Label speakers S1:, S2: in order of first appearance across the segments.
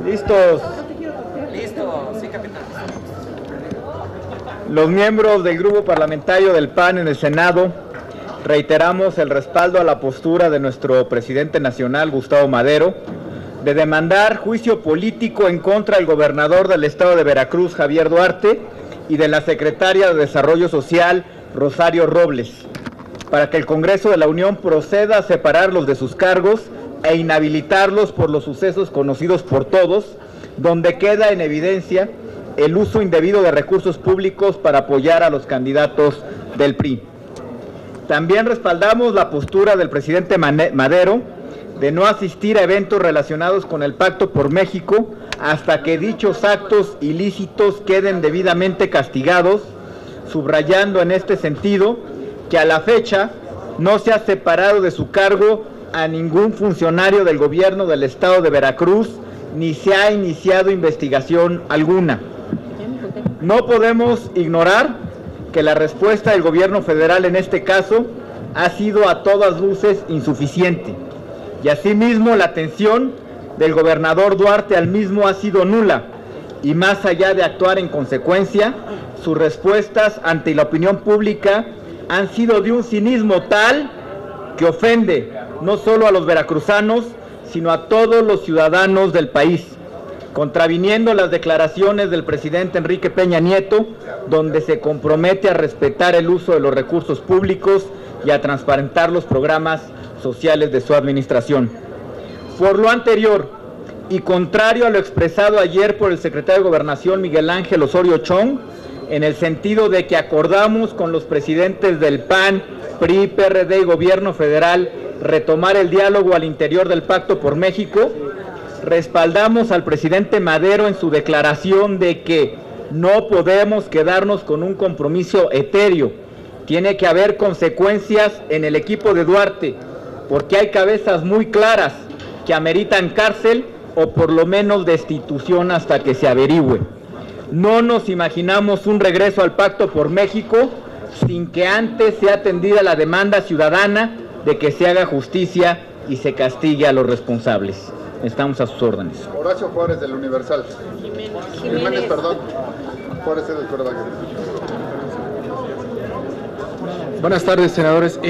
S1: ¿Listos?
S2: Listo, sí, capitán.
S1: Los miembros del Grupo Parlamentario del PAN en el Senado reiteramos el respaldo a la postura de nuestro presidente nacional, Gustavo Madero, de demandar juicio político en contra del gobernador del estado de Veracruz, Javier Duarte, y de la secretaria de Desarrollo Social, Rosario Robles, para que el Congreso de la Unión proceda a separarlos de sus cargos e inhabilitarlos por los sucesos conocidos por todos, donde queda en evidencia el uso indebido de recursos públicos para apoyar a los candidatos del PRI. También respaldamos la postura del presidente Madero de no asistir a eventos relacionados con el Pacto por México hasta que dichos actos ilícitos queden debidamente castigados, subrayando en este sentido que a la fecha no se ha separado de su cargo a ningún funcionario del gobierno del estado de Veracruz, ni se ha iniciado investigación alguna. No podemos ignorar que la respuesta del gobierno federal en este caso ha sido a todas luces insuficiente, y asimismo la atención del gobernador Duarte al mismo ha sido nula, y más allá de actuar en consecuencia, sus respuestas ante la opinión pública han sido de un cinismo tal que ofende no solo a los veracruzanos, sino a todos los ciudadanos del país, contraviniendo las declaraciones del presidente Enrique Peña Nieto, donde se compromete a respetar el uso de los recursos públicos y a transparentar los programas sociales de su administración. Por lo anterior, y contrario a lo expresado ayer por el secretario de Gobernación Miguel Ángel Osorio Chong, en el sentido de que acordamos con los presidentes del PAN, PRI, PRD y Gobierno Federal retomar el diálogo al interior del Pacto por México, respaldamos al presidente Madero en su declaración de que no podemos quedarnos con un compromiso etéreo. Tiene que haber consecuencias en el equipo de Duarte, porque hay cabezas muy claras que ameritan cárcel o por lo menos destitución hasta que se averigüe. No nos imaginamos un regreso al Pacto por México sin que antes sea atendida la demanda ciudadana de que se haga justicia y se castigue a los responsables. Estamos a sus órdenes.
S3: Horacio Juárez, del Universal. Jiménez, perdón. Juárez es del Córdoba.
S4: Buenas tardes, senadores.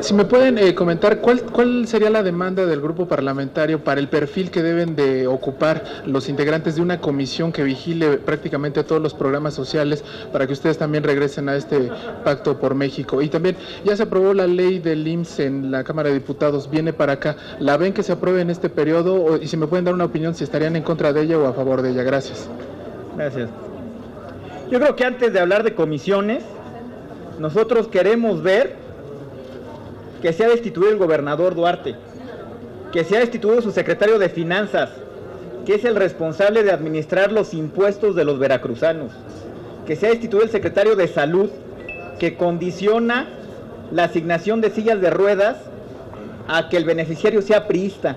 S4: Si me pueden comentar cuál sería la demanda del grupo parlamentario para el perfil que deben de ocupar los integrantes de una comisión que vigile prácticamente todos los programas sociales para que ustedes también regresen a este Pacto por México. Y también ya se aprobó la ley del IMSS en la Cámara de Diputados, viene para acá. ¿La ven que se apruebe en este periodo? Y si me pueden dar una opinión si estarían en contra de ella o a favor de ella. Gracias.
S1: Gracias. Yo creo que antes de hablar de comisiones, nosotros queremos ver que se ha destituido el gobernador Duarte, que se ha destituido su secretario de Finanzas, que es el responsable de administrar los impuestos de los veracruzanos, que se ha destituido el secretario de Salud, que condiciona la asignación de sillas de ruedas a que el beneficiario sea priista.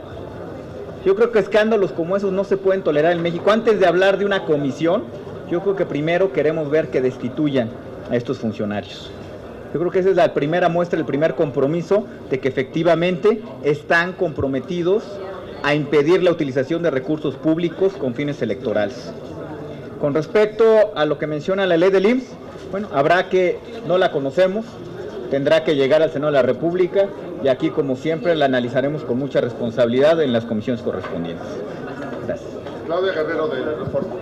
S1: Yo creo que escándalos como esos no se pueden tolerar en México. Antes de hablar de una comisión, yo creo que primero queremos ver que destituyan a estos funcionarios. Yo creo que esa es la primera muestra, el primer compromiso de que efectivamente están comprometidos a impedir la utilización de recursos públicos con fines electorales. Con respecto a lo que menciona la ley del IMSS, bueno, no la conocemos, tendrá que llegar al Senado de la República y aquí, como siempre, la analizaremos con mucha responsabilidad en las comisiones correspondientes. Gracias.
S3: Claudia Guerrero, de Reforma.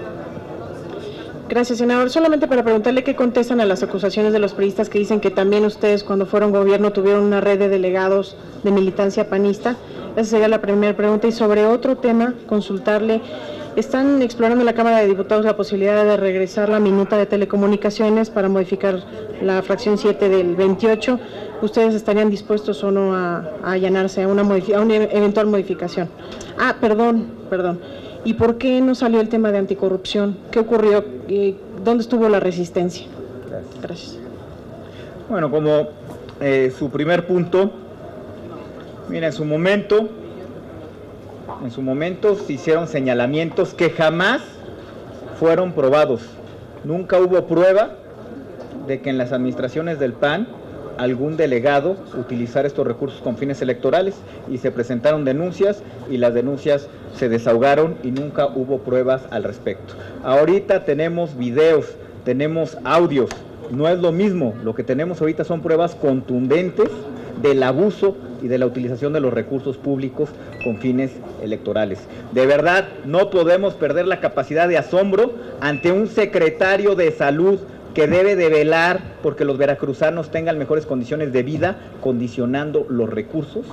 S5: Gracias, senador. Solamente para preguntarle qué contestan a las acusaciones de los priistas que dicen que también ustedes, cuando fueron gobierno, tuvieron una red de delegados de militancia panista. Esa sería la primera pregunta. Y sobre otro tema, consultarle, están explorando en la Cámara de Diputados la posibilidad de regresar la minuta de telecomunicaciones para modificar la fracción 7 del 28. ¿Ustedes estarían dispuestos o no a allanarse a una eventual modificación? Perdón. ¿Y por qué no salió el tema de anticorrupción? ¿Qué ocurrió? ¿Dónde estuvo la resistencia? Gracias.
S1: Bueno, como su primer punto, mira, en su momento se hicieron señalamientos que jamás fueron probados. Nunca hubo prueba de que en las administraciones del PAN algún delegado utilizar estos recursos con fines electorales, y se presentaron denuncias y las denuncias se desahogaron y nunca hubo pruebas al respecto. Ahorita tenemos videos, tenemos audios, no es lo mismo. Lo que tenemos ahorita son pruebas contundentes del abuso y de la utilización de los recursos públicos con fines electorales. De verdad, no podemos perder la capacidad de asombro ante un secretario de Salud que debe de velar porque los veracruzanos tengan mejores condiciones de vida, condicionando los recursos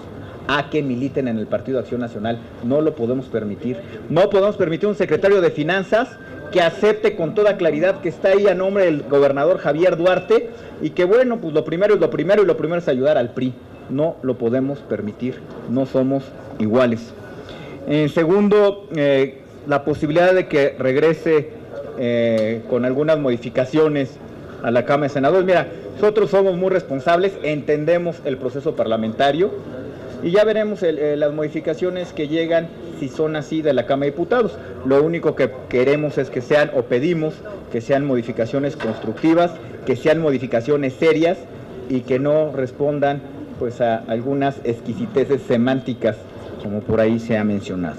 S1: a que militen en el Partido de Acción Nacional. No lo podemos permitir. No podemos permitir un secretario de Finanzas que acepte con toda claridad que está ahí a nombre del gobernador Javier Duarte y que, bueno, pues lo primero es lo primero y lo primero es ayudar al PRI. No lo podemos permitir, no somos iguales. En segundo, la posibilidad de que regrese con algunas modificaciones a la Cámara de Senadores. Mira, nosotros somos muy responsables, entendemos el proceso parlamentario y ya veremos las modificaciones que llegan, si son así, de la Cámara de Diputados. Lo único que queremos es que sean, o pedimos, que sean modificaciones constructivas, que sean modificaciones serias y que no respondan pues a algunas exquisiteces semánticas, como por ahí se ha mencionado.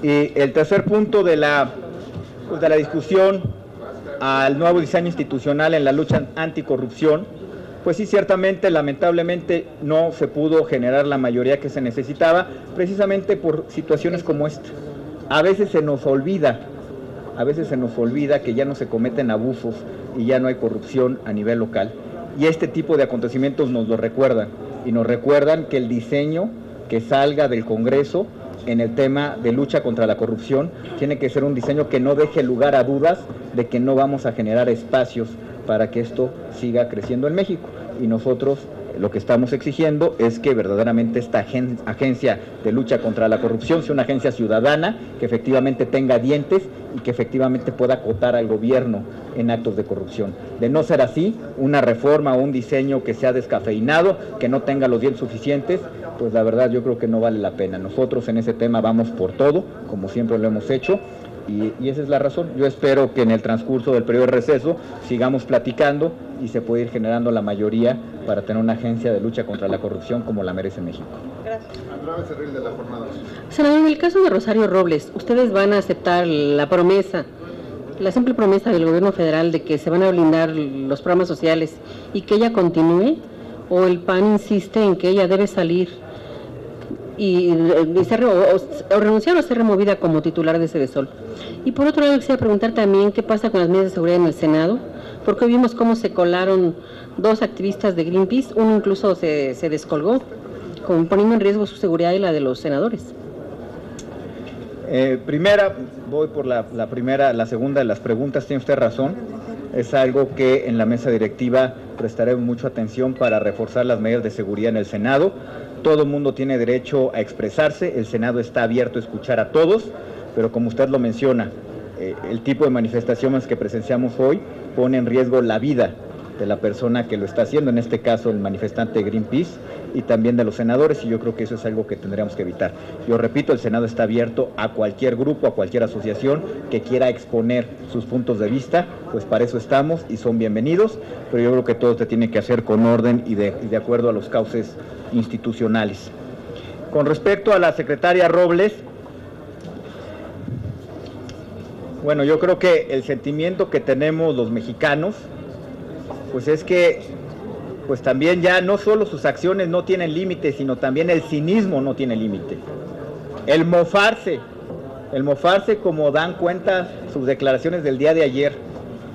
S1: Y el tercer punto de la discusión al nuevo diseño institucional en la lucha anticorrupción, pues sí, ciertamente, lamentablemente, no se pudo generar la mayoría que se necesitaba, precisamente por situaciones como esta. A veces se nos olvida que ya no se cometen abusos y ya no hay corrupción a nivel local. Y este tipo de acontecimientos nos lo recuerdan, y nos recuerdan que el diseño que salga del Congreso en el tema de lucha contra la corrupción tiene que ser un diseño que no deje lugar a dudas de que no vamos a generar espacios para que esto siga creciendo en México. Y nosotros lo que estamos exigiendo es que verdaderamente esta agencia de lucha contra la corrupción sea una agencia ciudadana, que efectivamente tenga dientes y que efectivamente pueda acotar al gobierno en actos de corrupción. De no ser así, una reforma o un diseño que sea descafeinado, que no tenga los dientes suficientes, pues la verdad yo creo que no vale la pena. Nosotros en ese tema vamos por todo, como siempre lo hemos hecho, y esa es la razón. Yo espero que en el transcurso del periodo de receso sigamos platicando y se pueda ir generando la mayoría para tener una agencia de lucha contra la corrupción como la merece México.
S5: Gracias.
S6: Senador, en el caso de Rosario Robles, ¿ustedes van a aceptar la promesa, la simple promesa del gobierno federal de que se van a blindar los programas sociales y que ella continúe? ¿O el PAN insiste en que ella debe salir y renunciar o ser removida como titular de Sedesol? Y por otro lado, quisiera preguntar también qué pasa con las medidas de seguridad en el Senado, porque vimos cómo se colaron dos activistas de Greenpeace, uno incluso se descolgó, poniendo en riesgo su seguridad y la de los senadores.
S1: Voy por la segunda de las preguntas, tiene usted razón. Es algo que en la mesa directiva prestaremos mucha atención para reforzar las medidas de seguridad en el Senado. Todo el mundo tiene derecho a expresarse, el Senado está abierto a escuchar a todos, pero como usted lo menciona, el tipo de manifestaciones que presenciamos hoy pone en riesgo la vida de la persona que lo está haciendo, en este caso el manifestante de Greenpeace, y también de los senadores, y yo creo que eso es algo que tendríamos que evitar. Yo repito, el Senado está abierto a cualquier grupo, a cualquier asociación que quiera exponer sus puntos de vista, pues para eso estamos y son bienvenidos, pero yo creo que todo se tiene que hacer con orden y de acuerdo a los cauces institucionales. Con respecto a la secretaria Robles, bueno, yo creo que el sentimiento que tenemos los mexicanos, pues es que pues también ya no solo sus acciones no tienen límite, sino también el cinismo no tiene límite. El mofarse como dan cuenta sus declaraciones del día de ayer,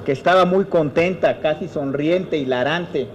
S1: que estaba muy contenta, casi sonriente, hilarante,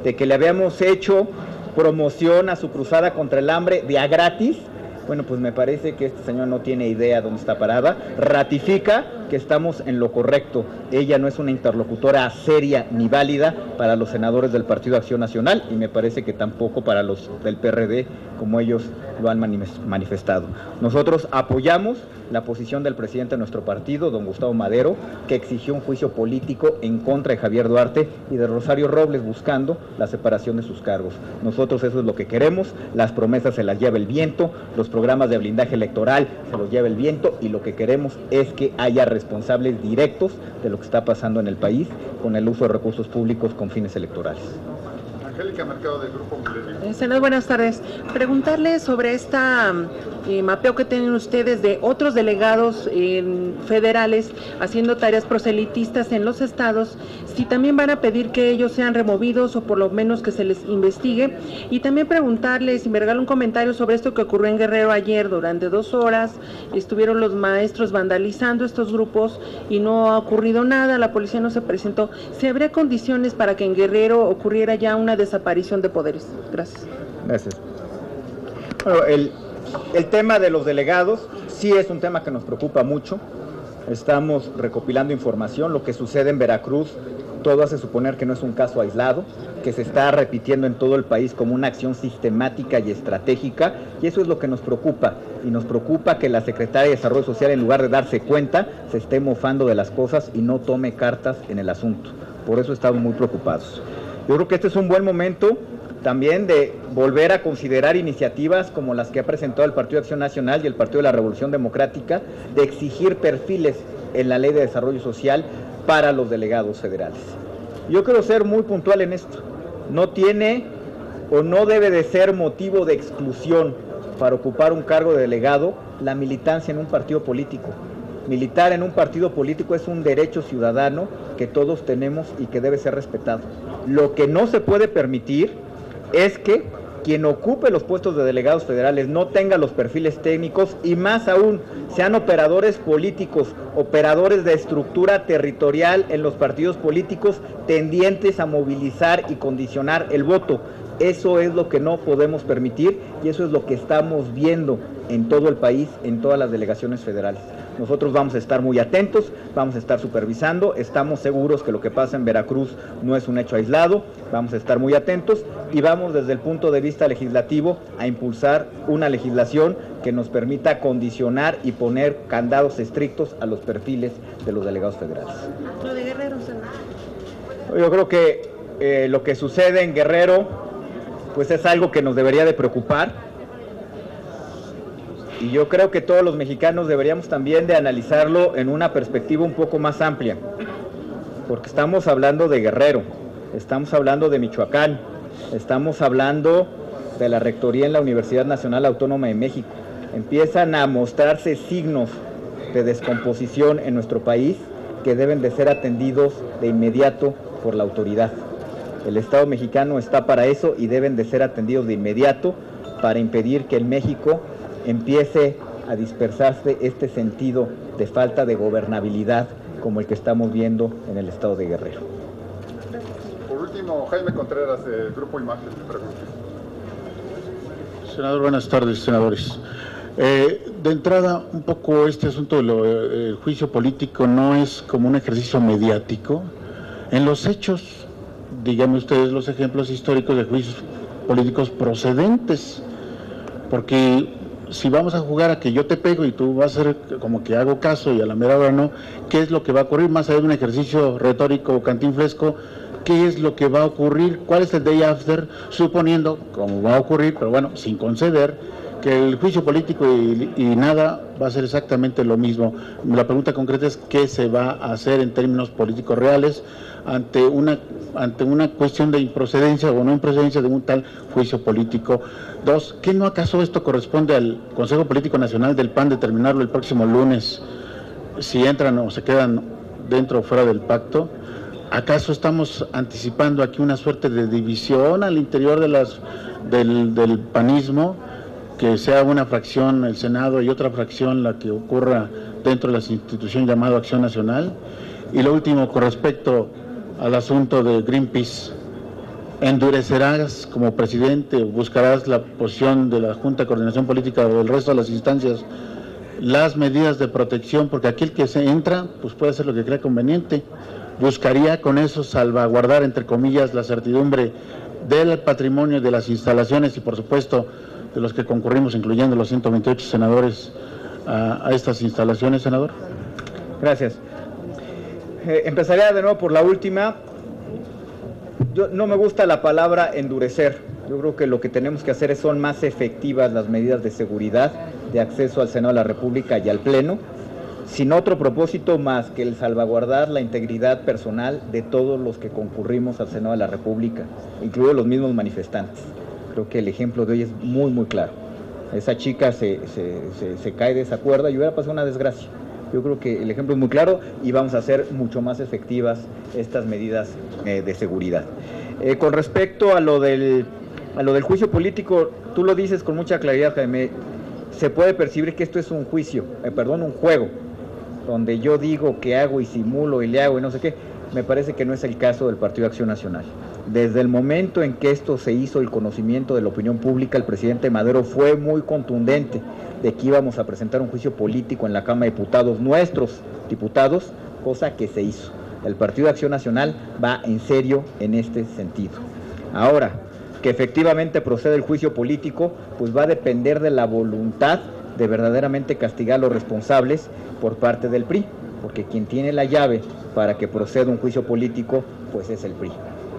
S1: de que le habíamos hecho promoción a su cruzada contra el hambre de a gratis. Bueno, pues me parece que este señor no tiene idea dónde está parada, ratifica que estamos en lo correcto. Ella no es una interlocutora seria ni válida para los senadores del Partido Acción Nacional y me parece que tampoco para los del PRD, como ellos lo han manifestado. Nosotros apoyamos la posición del presidente de nuestro partido, don Gustavo Madero, que exigió un juicio político en contra de Javier Duarte y de Rosario Robles buscando la separación de sus cargos. Nosotros eso es lo que queremos, las promesas se las lleva el viento, los programas de blindaje electoral se los lleva el viento y lo que queremos es que haya responsables directos de lo que está pasando en el país con el uso de recursos públicos con fines electorales.
S3: Angélica Mercado del Grupo Milenio.
S7: Senador, buenas tardes. Preguntarle sobre esta mapeo que tienen ustedes de otros delegados federales haciendo tareas proselitistas en los estados, si también van a pedir que ellos sean removidos o por lo menos que se les investigue, y también preguntarle si me regala un comentario sobre esto que ocurrió en Guerrero ayer. Durante 2 horas estuvieron los maestros vandalizando estos grupos y no ha ocurrido nada, la policía no se presentó. ¿Se habría condiciones para que en Guerrero ocurriera ya una desaparición de poderes? Gracias.
S1: Gracias. Bueno, el tema de los delegados sí es un tema que nos preocupa mucho. Estamos recopilando información. Lo que sucede en Veracruz, todo hace suponer que no es un caso aislado, que se está repitiendo en todo el país como una acción sistemática y estratégica, y eso es lo que nos preocupa. Y nos preocupa que la Secretaría de Desarrollo Social, en lugar de darse cuenta, se esté mofando de las cosas y no tome cartas en el asunto. Por eso estamos muy preocupados. Yo creo que este es un buen momento también de volver a considerar iniciativas como las que ha presentado el Partido de Acción Nacional y el Partido de la Revolución Democrática, de exigir perfiles en la Ley de Desarrollo Social para los delegados federales. Yo quiero ser muy puntual en esto. No tiene o no debe de ser motivo de exclusión para ocupar un cargo de delegado la militancia en un partido político. Militar en un partido político es un derecho ciudadano que todos tenemos y que debe ser respetado. Lo que no se puede permitir es que quien ocupe los puestos de delegados federales no tenga los perfiles técnicos y más aún sean operadores políticos, operadores de estructura territorial en los partidos políticos tendientes a movilizar y condicionar el voto. Eso es lo que no podemos permitir y eso es lo que estamos viendo en todo el país, en todas las delegaciones federales. Nosotros vamos a estar muy atentos, vamos a estar supervisando, estamos seguros que lo que pasa en Veracruz no es un hecho aislado, vamos a estar muy atentos y vamos desde el punto de vista legislativo a impulsar una legislación que nos permita condicionar y poner candados estrictos a los perfiles de los delegados federales.
S7: Lo de Guerrero, senador.
S1: Yo creo que lo que sucede en Guerrero pues es algo que nos debería de preocupar. Y yo creo que todos los mexicanos deberíamos también de analizarlo en una perspectiva un poco más amplia, porque estamos hablando de Guerrero, estamos hablando de Michoacán, estamos hablando de la rectoría en la Universidad Nacional Autónoma de México. Empiezan a mostrarse signos de descomposición en nuestro país que deben de ser atendidos de inmediato por la autoridad. El Estado mexicano está para eso y deben de ser atendidos de inmediato para impedir que en México empiece a dispersarse este sentido de falta de gobernabilidad como el que estamos viendo en el estado de Guerrero.
S3: Por último, Jaime Contreras, del Grupo Imagen, pregunta.
S8: Senador, buenas tardes, senadores. De entrada, un poco este asunto del juicio político no es como un ejercicio mediático. En los hechos, díganme ustedes los ejemplos históricos de juicios políticos procedentes, porque si vamos a jugar a que yo te pego y tú vas a hacer como que hago caso y a la mera hora no, ¿qué es lo que va a ocurrir? Más allá de un ejercicio retórico o cantinflesco, ¿qué es lo que va a ocurrir? ¿Cuál es el day after? Suponiendo, como va a ocurrir, pero bueno, sin conceder, que el juicio político y nada va a ser exactamente lo mismo. La pregunta concreta es ¿qué se va a hacer en términos políticos reales ante una cuestión de improcedencia o no improcedencia de un tal juicio político? 2, ¿qué no acaso esto corresponde al Consejo Político Nacional del PAN determinarlo el próximo lunes, si entran o se quedan dentro o fuera del pacto? ¿Acaso estamos anticipando aquí una suerte de división al interior de del panismo? Que sea una fracción el Senado y otra fracción la que ocurra dentro de la institución llamada Acción Nacional. Y lo último, con respecto al asunto de Greenpeace, ¿endurecerás como presidente, buscarás la posición de la Junta de Coordinación Política o del resto de las instancias las medidas de protección? Porque aquel que se entra, pues puede hacer lo que crea conveniente. Buscaría con eso salvaguardar, entre comillas, la certidumbre del patrimonio, de las instalaciones y, por supuesto, de los que concurrimos, incluyendo los 128 senadores, a estas instalaciones, senador.
S1: Gracias. Empezaría de nuevo por la última. No me gusta la palabra endurecer. Yo creo que lo que tenemos que hacer son más efectivas las medidas de seguridad, de acceso al Senado de la República y al Pleno. sin otro propósito más que el salvaguardar la integridad personal de todos los que concurrimos al Senado de la República, incluidos los mismos manifestantes. Creo que el ejemplo de hoy es muy, muy claro. Esa chica se cae de esa cuerda y hubiera pasado una desgracia. Yo creo que el ejemplo es muy claro y vamos a hacer mucho más efectivas estas medidas de seguridad. Con respecto a lo del juicio político, tú lo dices con mucha claridad, Jaime. Se puede percibir que esto es un un juego, donde yo digo que hago y simulo y le hago y no sé qué. Me parece que no es el caso del Partido Acción Nacional. Desde el momento en que esto se hizo el conocimiento de la opinión pública, el presidente Madero fue muy contundente de que íbamos a presentar un juicio político en la Cámara de Diputados, nuestros diputados, cosa que se hizo. El Partido Acción Nacional va en serio en este sentido. Ahora, que efectivamente procede el juicio político, pues va a depender de la voluntad de verdaderamente castigar a los responsables por parte del PRI, porque quien tiene la llave para que proceda un juicio político, pues es el PRI.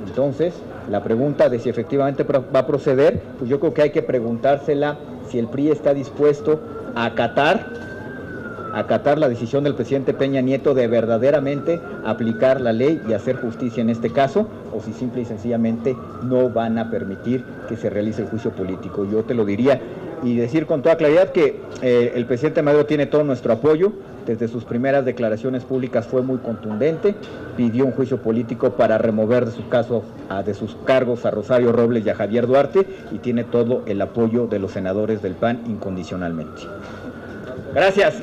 S1: Entonces, la pregunta de si efectivamente va a proceder, pues yo creo que hay que preguntársela si el PRI está dispuesto a acatar la decisión del presidente Peña Nieto de verdaderamente aplicar la ley y hacer justicia en este caso, o si simple y sencillamente no van a permitir que se realice el juicio político. Yo te lo diría y decir con toda claridad que el presidente Madero tiene todo nuestro apoyo. Desde sus primeras declaraciones públicas fue muy contundente, pidió un juicio político para remover de sus cargos a Rosario Robles y a Javier Duarte, y tiene todo el apoyo de los senadores del PAN incondicionalmente. Gracias.